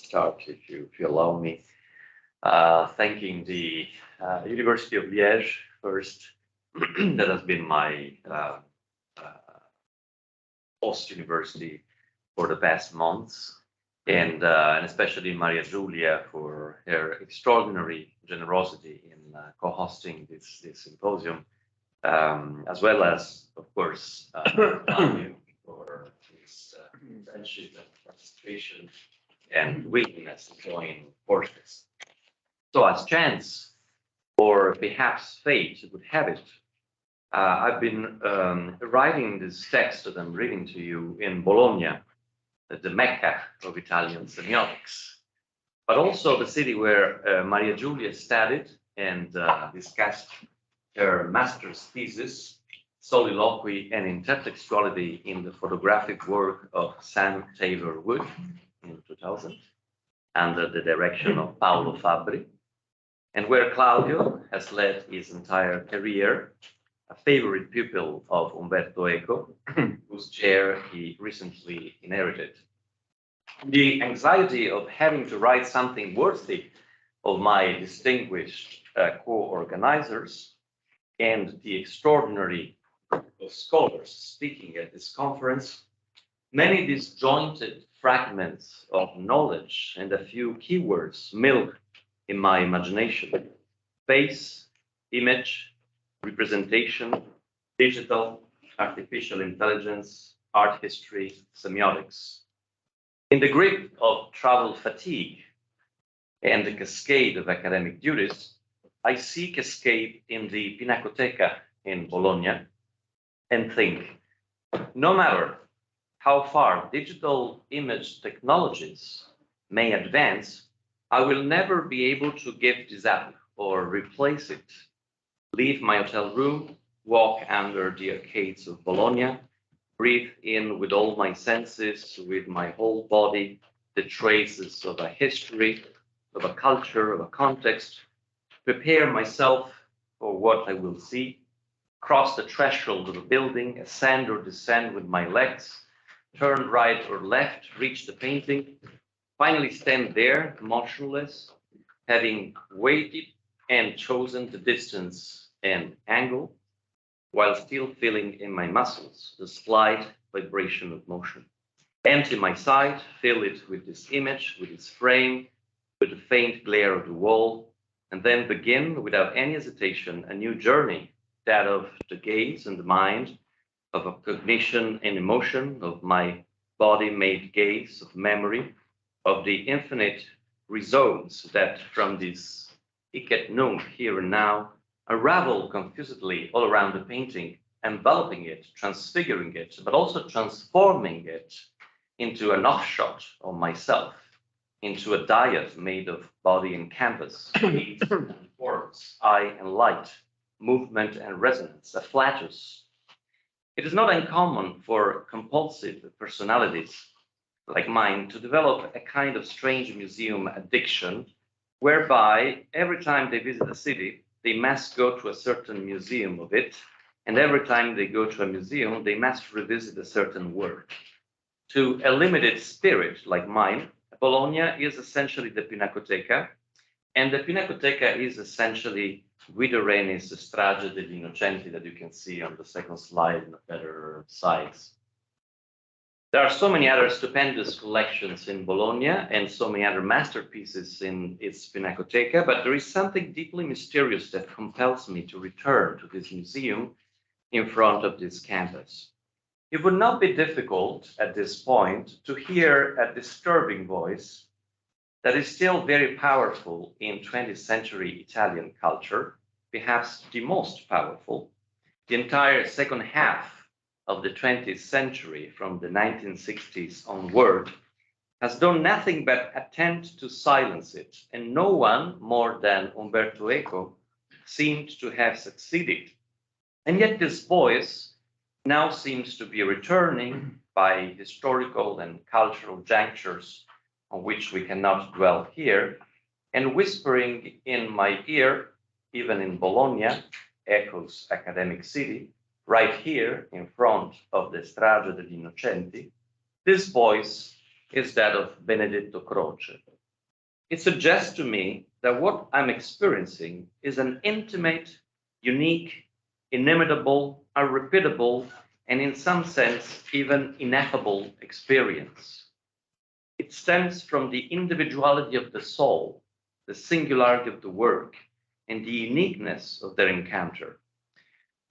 start, if you allow me, thanking the University of Liège first. That has been my host university for the past months, and especially Maria Giulia for her extraordinary generosity in co-hosting this symposium, as well as, of course, Claudio for his friendship and participation and willingness to join forces. So as chance, or perhaps fate would have it, I've been writing this text that I'm reading to you in Bologna, the Mecca of Italian semiotics, but also the city where Maria Giulia studied and discussed her master's thesis, Soliloquy and Intertextuality in the Photographic Work of Sam Taylor Wood in 2000, under the direction of Paolo Fabbri, and where Claudio has led his entire career, a favorite pupil of Umberto Eco, whose chair he recently inherited. The anxiety of having to write something worthy of my distinguished co-organizers and the extraordinary group of scholars speaking at this conference, many disjointed fragments of knowledge and a few keywords milk in my imagination: face, image, representation, digital, artificial intelligence, art history, semiotics. In the grip of travel fatigue and the cascade of academic duties, I seek escape in the Pinacoteca in Bologna and think, no matter how far digital image technologies may advance, I will never be able to give this up or replace it. Leave my hotel room, walk under the arcades of Bologna, breathe in with all my senses, with my whole body, the traces of a history, of a culture, of a context, prepare myself for what I will see, cross the threshold of a building, ascend or descend with my legs, turn right or left, reach the painting, finally stand there, motionless, having waited and chosen the distance and angle, while still feeling in my muscles the slight vibration of motion. Empty my sight, fill it with this image, with its frame, with the faint glare of the wall, and then begin without any hesitation a new journey, that of the gaze and the mind, of a cognition and emotion, of my body-made gaze, of memory, of the infinite rhizomes that from this hic et nunc, here and now, unravel confusedly all around the painting, enveloping it, transfiguring it, but also transforming it into an offshot of myself, into a diet made of body and canvas, heat and forms, eye and light, movement and resonance, a flatus. It is not uncommon for compulsive personalities like mine to develop a kind of strange museum addiction, whereby every time they visit a city, they must go to a certain museum of it, and every time they go to a museum, they must revisit a certain work. To a limited spirit like mine, Bologna is essentially the Pinacoteca, and the Pinacoteca is essentially Guido Reni's Strage degli Innocenti that you can see on the second slide in the better size. There are so many other stupendous collections in Bologna and so many other masterpieces in its Pinacoteca, but there is something deeply mysterious that compels me to return to this museum in front of this canvas. It would not be difficult at this point to hear a disturbing voice that is still very powerful in 20th century Italian culture, perhaps the most powerful. The entire second half of the 20th century, from the 1960s onward, has done nothing but attempt to silence it, and no one more than Umberto Eco seemed to have succeeded. And yet this voice now seems to be returning by historical and cultural junctures on which we cannot dwell here, and whispering in my ear, even in Bologna, Eco's academic city, right here in front of the Strage degli Innocenti, this voice is that of Benedetto Croce, it suggests to me that what I'm experiencing is an intimate, unique, inimitable, unrepeatable, and in some sense, even ineffable experience. It stems from the individuality of the soul, the singularity of the work, and the uniqueness of their encounter.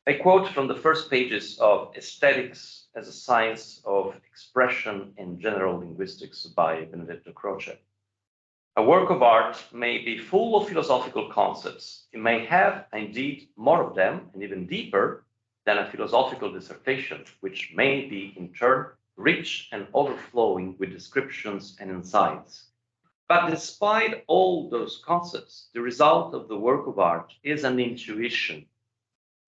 I quote from the first pages of Aesthetics as a Science of Expression and General Linguistics by Benedetto Croce. A work of art may be full of philosophical concepts. It may have, indeed, more of them, and even deeper, than a philosophical dissertation, which may be, in turn, rich and overflowing with descriptions and insights. But despite all those concepts, the result of the work of art is an intuition.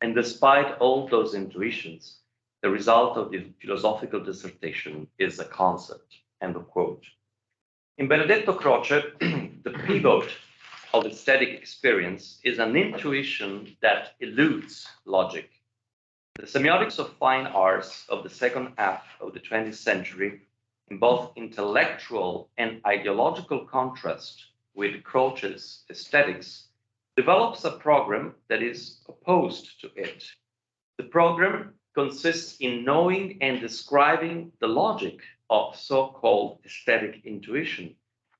And despite all those intuitions, the result of the philosophical dissertation is a concept. End of quote. In Benedetto Croce, the pivot of aesthetic experience is an intuition that eludes logic. The semiotics of fine arts of the second half of the 20th century, in both intellectual and ideological contrast with Croce's aesthetics, develops a program that is opposed to it. The program consists in knowing and describing the logic of so-called aesthetic intuition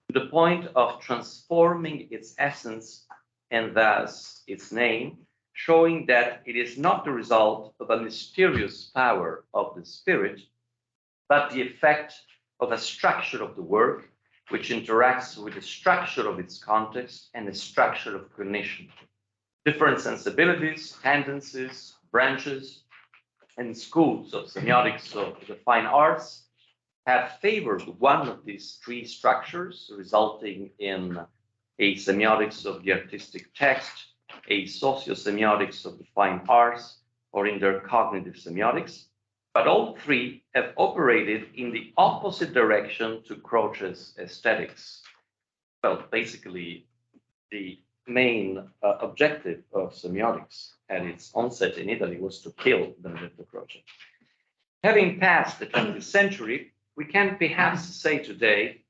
to the point of transforming its essence and thus its name, showing that it is not the result of a mysterious power of the spirit, but the effect of a structure of the work which interacts with the structure of its context and the structure of cognition. Different sensibilities, tendencies, branches, and schools of semiotics of the fine arts have favored one of these three structures, resulting in a semiotics of the artistic text, a socio-semiotics of the fine arts, or in their cognitive semiotics. But all three have operated in the opposite direction to Croce's aesthetics. Well, basically, the main objective of semiotics at its onset in Italy was to kill Benedetto Croce. Having passed the 20th century, we can perhaps say today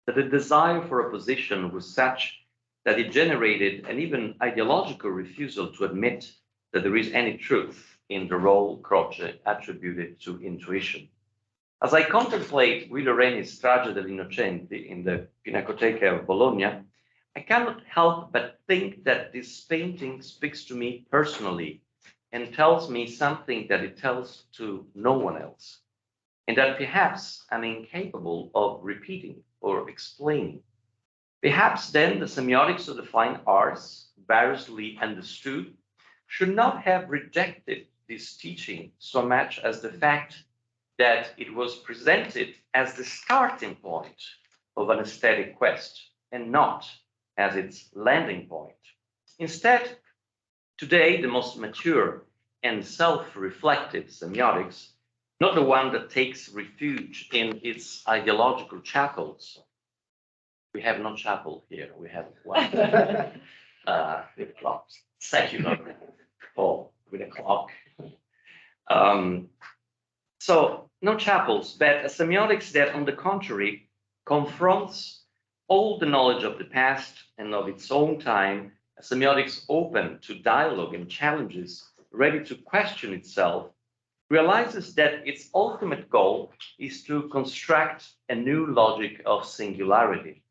that the desire for opposition was such that it generated an even ideological refusal to admit that there is any truth in the role Croce attributed to intuition. As I contemplate Guido Reni's Strage degli Innocenti in the Pinacoteca of Bologna, I cannot help but think that this painting speaks to me personally and tells me something that it tells to no one else, and that perhaps I'm incapable of repeating or explaining. Perhaps then the semiotics of the fine arts, variously understood, should not have rejected this teaching so much as the fact that it was presented as the starting point of an aesthetic quest and not as its landing point. Instead, today, the most mature and self-reflective semiotics, not the one that takes refuge in its ideological chapels. We have no chapel here, we have one with clocks, secular hall with a clock. So no chapels, but a semiotics that, on the contrary, confronts all the knowledge of the past and of its own time, a semiotics open to dialogue and challenges, ready to question itself, realizes that its ultimate goal is to construct a new logic of singularity,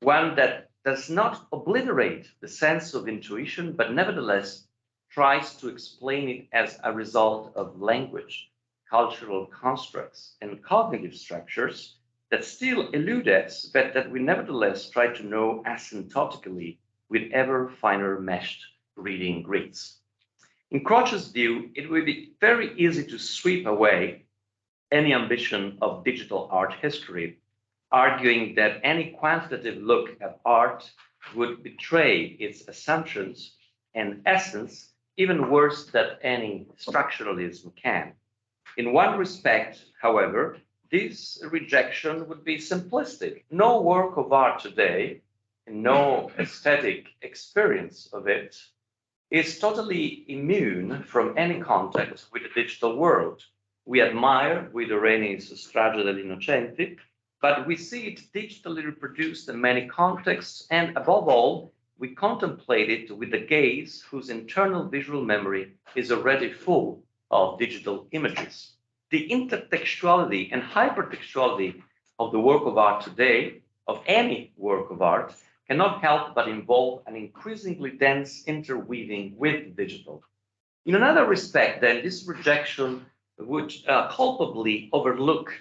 one that does not obliterate the sense of intuition, but nevertheless tries to explain it as a result of language, cultural constructs, and cognitive structures that still elude us, but that we nevertheless try to know asymptotically with ever finer meshed reading grids. In Croce's view, it would be very easy to sweep away any ambition of digital art history, arguing that any quantitative look at art would betray its assumptions and essence even worse than any structuralism can. In one respect, however, this rejection would be simplistic. No work of art today, and no aesthetic experience of it, is totally immune from any contact with the digital world. We admire Guido Reni's Strage degli Innocenti, but we see it digitally reproduced in many contexts, and above all, we contemplate it with the gaze whose internal visual memory is already full of digital images. The intertextuality and hypertextuality of the work of art today, of any work of art, cannot help but involve an increasingly dense interweaving with digital. In another respect, then, this rejection would culpably overlook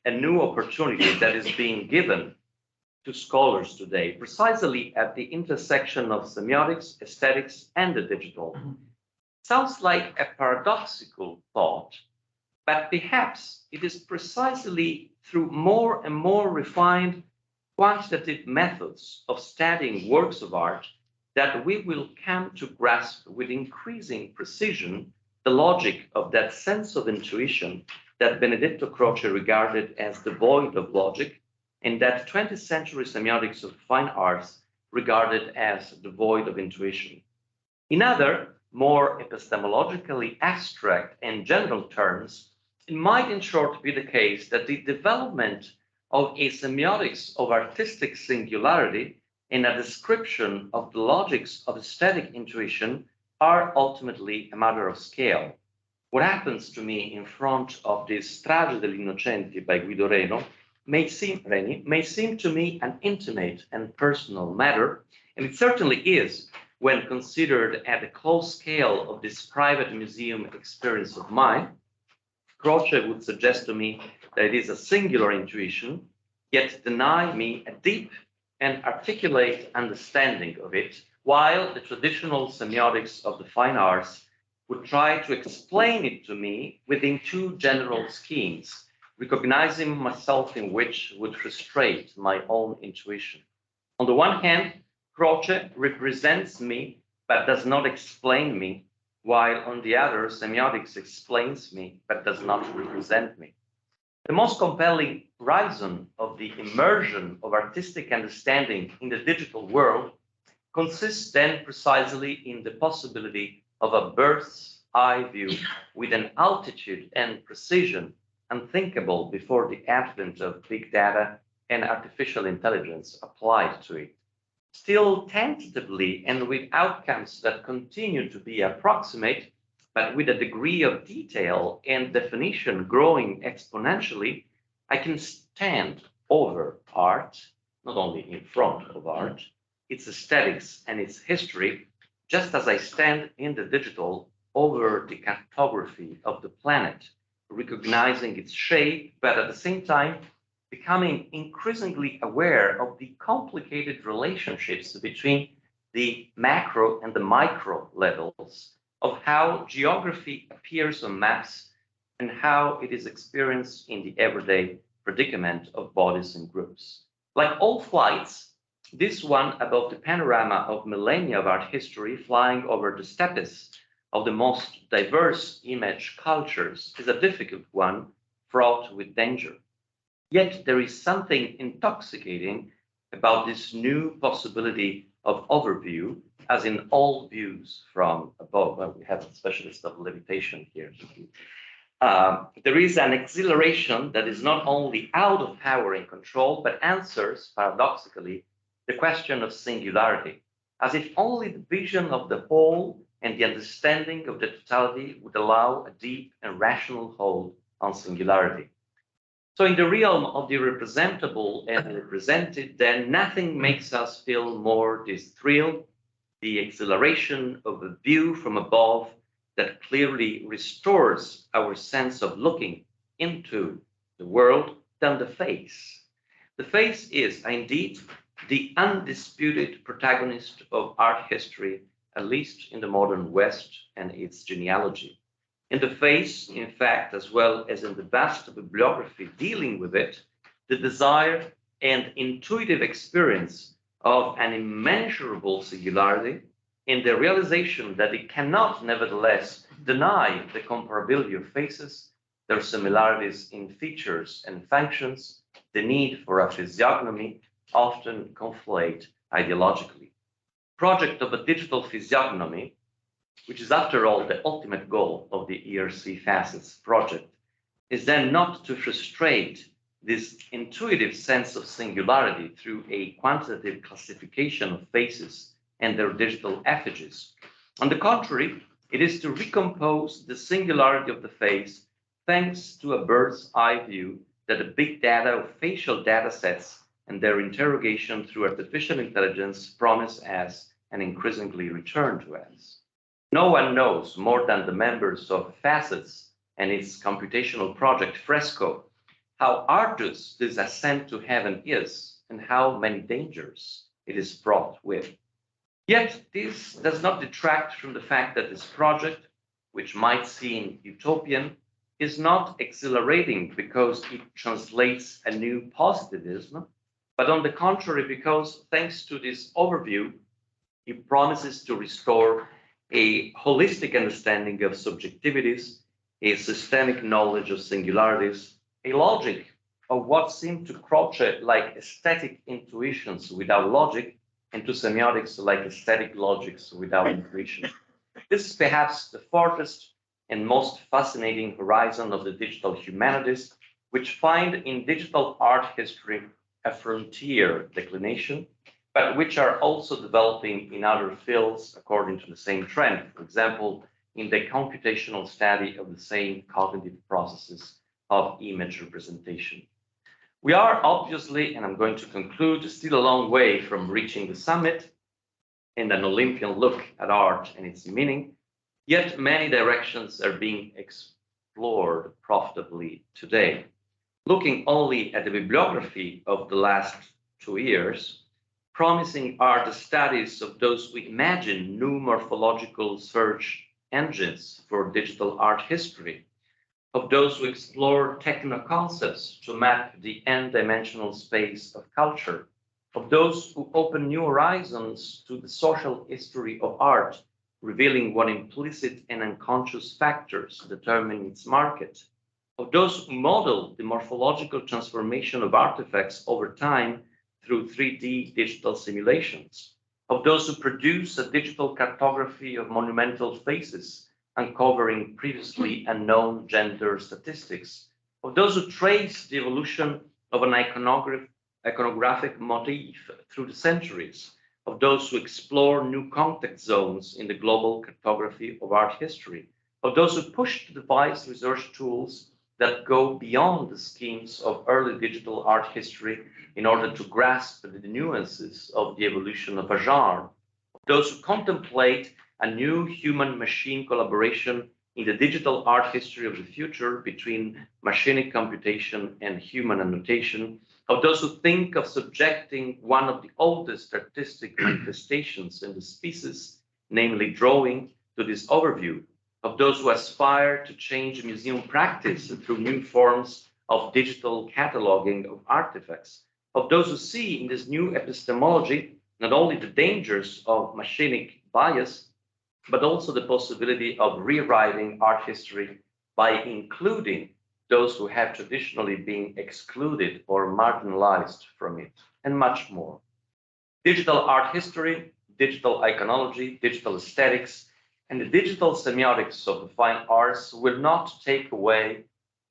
a new opportunity that is being given to scholars today, precisely at the intersection of semiotics, aesthetics, and the digital. Sounds like a paradoxical thought, but perhaps it is precisely through more and more refined quantitative methods of studying works of art that we will come to grasp with increasing precision the logic of that sense of intuition that Benedetto Croce regarded as devoid of logic, and that 20th century semiotics of fine arts regarded as devoid of intuition. In other, more epistemologically abstract and general terms, it might in short be the case that the development of a semiotics of artistic singularity and a description of the logics of aesthetic intuition are ultimately a matter of scale. What happens to me in front of this Strage degli Innocenti by Guido Reni may seem to me an intimate and personal matter, and it certainly is when considered at the close scale of this private museum experience of mine. Croce would suggest to me that it is a singular intuition, yet deny me a deep and articulate understanding of it, while the traditional semiotics of the fine arts would try to explain it to me within two general schemes, recognizing myself in which would frustrate my own intuition. On the one hand, Croce represents me but does not explain me, while on the other, semiotics explains me but does not represent me. The most compelling reason of the immersion of artistic understanding in the digital world consists then precisely in the possibility of a bird's eye view with an altitude and precision unthinkable before the advent of big data and artificial intelligence applied to it. Still tentatively and with outcomes that continue to be approximate, but with a degree of detail and definition growing exponentially, I can stand over art, not only in front of art, its aesthetics and its history, just as I stand in the digital over the cartography of the planet, recognizing its shape, but at the same time, becoming increasingly aware of the complicated relationships between the macro and the micro levels of how geography appears on maps and how it is experienced in the everyday predicament of bodies and groups. Like all flights, this one above the panorama of millennia of art history flying over the steppes of the most diverse image cultures is a difficult one, fraught with danger. Yet there is something intoxicating about this new possibility of overview, as in all views from above. Well, we have a specialist of levitation here. There is an exhilaration that is not only out of power and control, but answers, paradoxically, the question of singularity, as if only the vision of the whole and the understanding of the totality would allow a deep and rational hold on singularity. So in the realm of the representable and represented, then nothing makes us feel more this thrill, the exhilaration of a view from above that clearly restores our sense of looking into the world than the face. The face is indeed the undisputed protagonist of art history, at least in the modern West and its genealogy. In the face, in fact, as well as in the vast bibliography dealing with it, the desire and intuitive experience of an immeasurable singularity in the realization that it cannot nevertheless deny the comparability of faces, their similarities in features and functions, the need for a physiognomy often conflate ideologically. Project of a digital physiognomy, which is after all the ultimate goal of the ERC FACETS project, is then not to frustrate this intuitive sense of singularity through a quantitative classification of faces and their digital effigies. On the contrary, it is to recompose the singularity of the face thanks to a bird's eye view that the big data of facial data sets and their interrogation through artificial intelligence promise as and increasingly return to us. No one knows more than the members of FACETS and its computational project Fresco how arduous this ascent to heaven is and how many dangers it is fraught with. Yet this does not detract from the fact that this project, which might seem utopian, is not exhilarating because it translates a new positivism, but on the contrary, because thanks to this overview, it promises to restore a holistic understanding of subjectivities, a systemic knowledge of singularities, a logic of what seem to crochet like aesthetic intuitions without logic, and to semiotics like aesthetic logics without intuition. This is perhaps the farthest and most fascinating horizon of the digital humanities, which find in digital art history a frontier declination, but which are also developing in other fields according to the same trend. For example, in the computational study of the same cognitive processes of image representation. We are obviously, and I'm going to conclude, still a long way from reaching the summit and an Olympian look at art and its meaning, yet many directions are being explored profitably today. Looking only at the bibliography of the last 2 years, promising are the studies of those who imagine new morphological search engines for digital art history, of those who explore techno-concepts to map the n-dimensional space of culture, of those who open new horizons to the social history of art, revealing what implicit and unconscious factors determine its market, of those who model the morphological transformation of artifacts over time through 3D digital simulations, of those who produce a digital cartography of monumental faces, uncovering previously unknown gender statistics, of those who trace the evolution of an iconographic motif through the centuries, of those who explore new contact zones in the global cartography of art history, of those who push to devise research tools that go beyond the schemes of early digital art history in order to grasp the nuances of the evolution of a genre, of those who contemplate a new human-machine collaboration in the digital art history of the future between machinic computation and human annotation, of those who think of subjecting one of the oldest artistic manifestations in the species, namely drawing, to this overview, of those who aspire to change museum practice through new forms of digital cataloging of artifacts, of those who see in this new epistemology not only the dangers of machinic bias, but also the possibility of rewriting art history by including those who have traditionally been excluded or marginalized from it, and much more. Digital art history, digital iconology, digital aesthetics, and the digital semiotics of the fine arts will not take away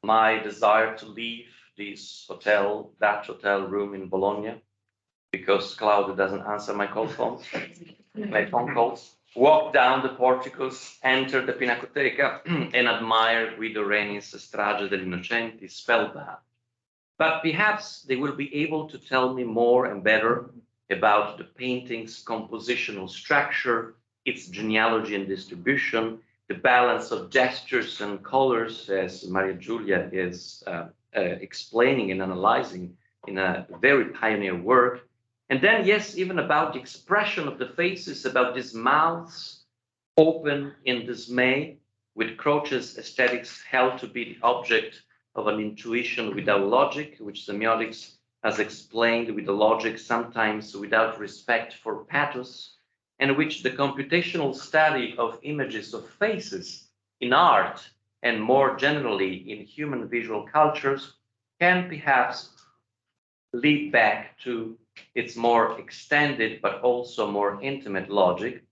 my desire to leave this hotel, that hotel room in Bologna, because Claudio doesn't answer my phone calls. Walk down the porticos, enter the Pinacoteca, and admire Guido Reni's Strage degli Innocenti spellbound. But perhaps they will be able to tell me more and better about the painting's compositional structure, its genealogy and distribution, the balance of gestures and colors, as Maria Giulia is explaining and analyzing in a very pioneer work. And then, yes, even about the expression of the faces, about these mouths open in dismay, with Croce's aesthetics held to be the object of an intuition without logic, which semiotics has explained with the logic, sometimes without respect for pathos, and which the computational study of images of faces in art and more generally in human visual cultures can perhaps lead back to its more extended but also more intimate logic,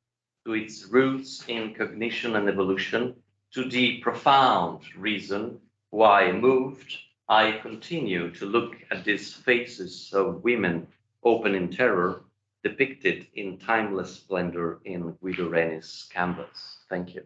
to its roots in cognition and evolution, to the profound reason why moved, I continue to look at these faces of women open in terror, depicted in timeless splendor in Guido Reni's canvas. Thank you.